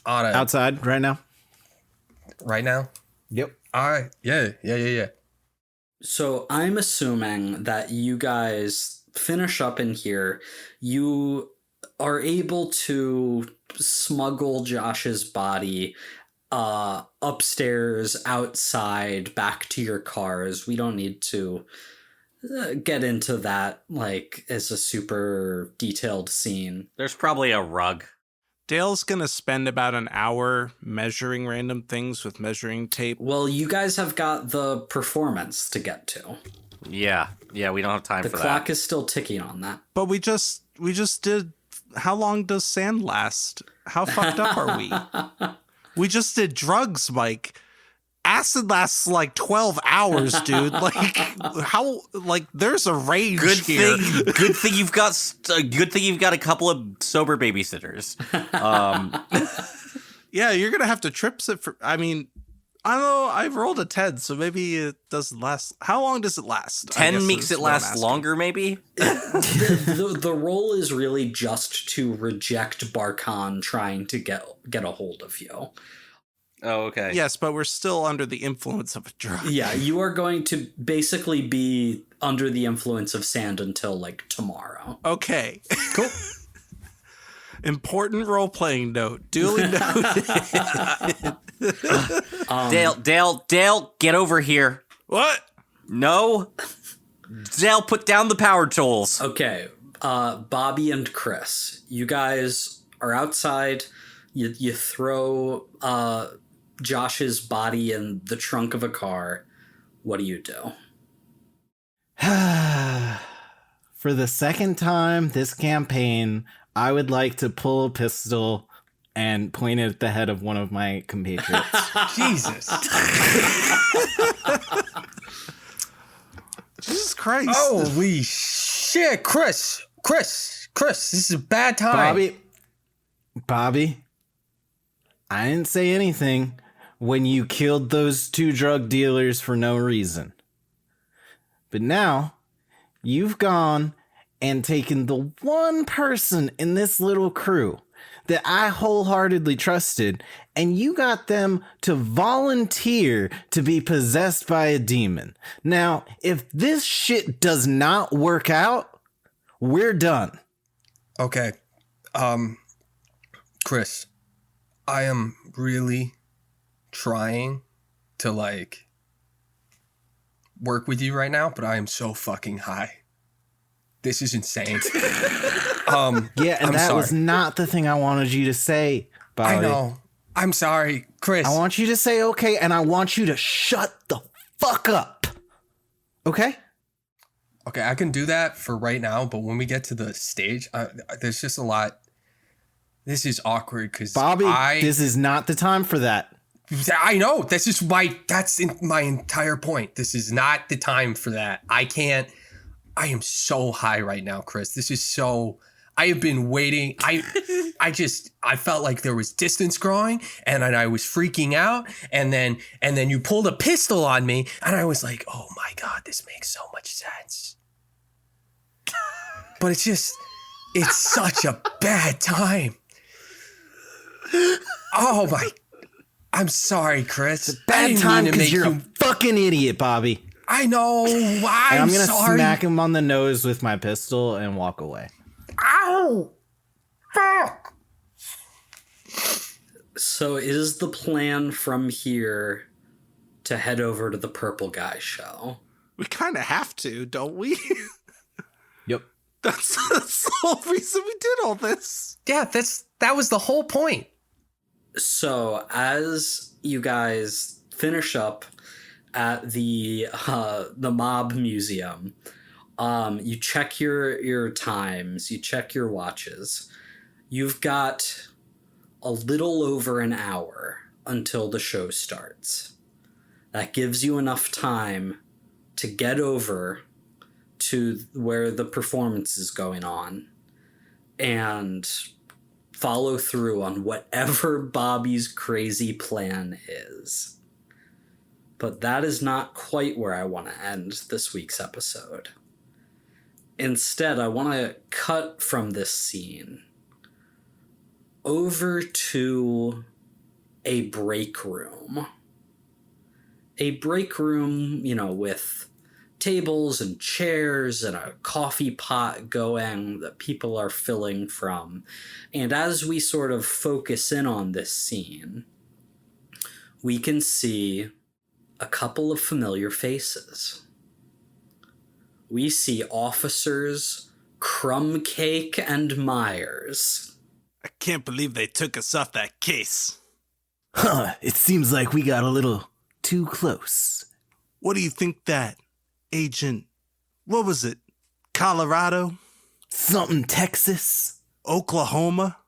on a... Outside right now? Right now? Yep. All right. Yeah. So I'm assuming that you guys finish up in here. You are able to smuggle Josh's body upstairs, outside, back to your cars. We don't need to get into that like as a super detailed scene. There's probably a rug. Dale's going to spend about an hour measuring random things with measuring tape. Well, you guys have got the performance to get to. Yeah, we don't have time The for clock that. is still ticking on that. But we just did. How long does sand last? How fucked up are we? We just did drugs, Mike. Acid lasts like 12 hours, dude. Like how? Like there's a range here. Good thing you've got a couple of sober babysitters. Yeah, you're gonna have to trips it for. I mean, I don't know. I've rolled a 10, so maybe it doesn't last. How long does it last? 10 makes it last longer, maybe. The role is really just to reject Barkhan trying to get a hold of you. Oh, okay. Yes, but we're still under the influence of a drug. Yeah, you are going to basically be under the influence of sand until like tomorrow. Okay. Cool. Important role-playing note. Duly noted. Dale, get over here. What? No. Dale, put down the power tools. Okay, Bobby and Chris, you guys are outside. You throw Josh's body in the trunk of a car. What do you do? For the second time this campaign, I would like to pull a pistol and point it at the head of one of my compatriots. Jesus. Jesus Christ. Holy shit, Chris, this is a bad time. Bobby, I didn't say anything when you killed those two drug dealers for no reason. But now, you've gone and taken the one person in this little crew that I wholeheartedly trusted, and you got them to volunteer to be possessed by a demon. Now, if this shit does not work out, we're done. Okay. Chris, I am really trying to like work with you right now, but I am so fucking high. This is insane. Yeah, and that was not the thing I wanted you to say, Bobby. I know. I'm sorry, Chris. I want you to say okay, and I want you to shut the fuck up. Okay? Okay, I can do that for right now, but when we get to the stage, there's just a lot. This is awkward because Bobby, this is not the time for that. I know. That's my entire point. This is not the time for that. I am so high right now, Chris. This is so. I have been waiting. I felt like there was distance growing, and I was freaking out, and then you pulled a pistol on me, and I was like, oh my god, this makes so much sense. But it's such a bad time. Oh my. I'm sorry, Chris. I Bad didn't time mean to because make you're you. a fucking idiot, Bobby. I know. And I'm I'm gonna sorry. smack him on the nose with my pistol and walk away. Ow! Fuck! So is the plan from here to head over to the Purple Guy show? We kind of have to, don't we? Yep. That's the whole reason we did all this. Yeah, that was the whole point. So as you guys finish up at the mob museum, you check your times, you check your watches. You've got a little over an hour until the show starts. That gives you enough time to get over to where the performance is going on and follow through on whatever Bobby's crazy plan is. But that is not quite where I want to end this week's episode. Instead, I want to cut from this scene over to a break room. A break room, with tables and chairs and a coffee pot going that people are filling from. And as we sort of focus in on this scene, we can see a couple of familiar faces. We see officers Crumb Cake and Myers. I can't believe they took us off that case. Huh, it seems like we got a little too close. What do you think that, Agent? What was it? Colorado? Something Texas? Oklahoma?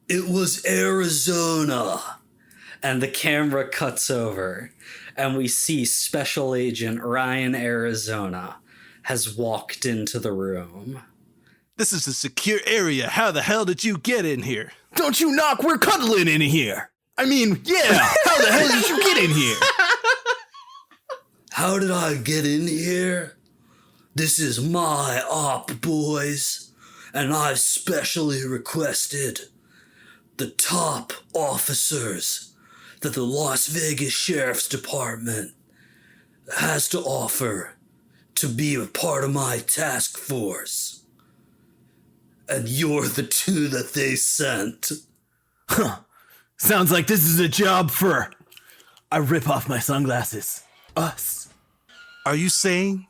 It was Arizona. And the camera cuts over, and we see Special Agent Ryan Arizona has walked into the room. This is a secure area. How the hell did you get in here? Don't you knock, we're cuddling in here. I mean, yeah, how the hell did you get in here? How did I get in here? This is my op, boys, and I've specially requested the top officers that the Las Vegas Sheriff's Department has to offer to be a part of my task force. And you're the two that they sent. Huh. Sounds like this is a job for... I rip off my sunglasses. Us. Are you saying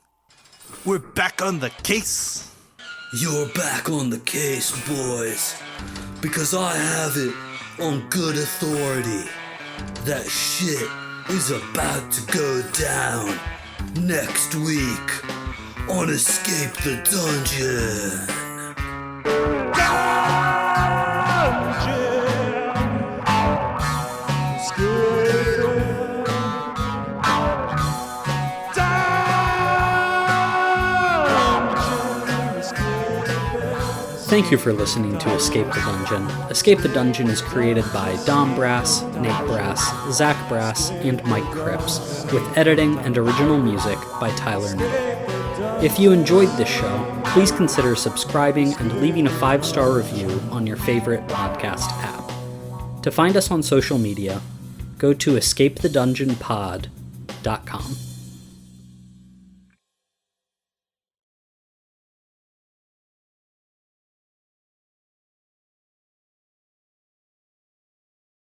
we're back on the case? You're back on the case, boys, because I have it on good authority. That shit is about to go down next week on Escape the Dungeon. Thank you for listening to Escape the Dungeon. Escape the Dungeon is created by Dom Brass, Nate Brass, Zach Brass, and Mike Cripps, with editing and original music by Tyler Knittle. If you enjoyed this show, please consider subscribing and leaving a 5-star review on your favorite podcast app. To find us on social media, go to escapethedungeonpod.com.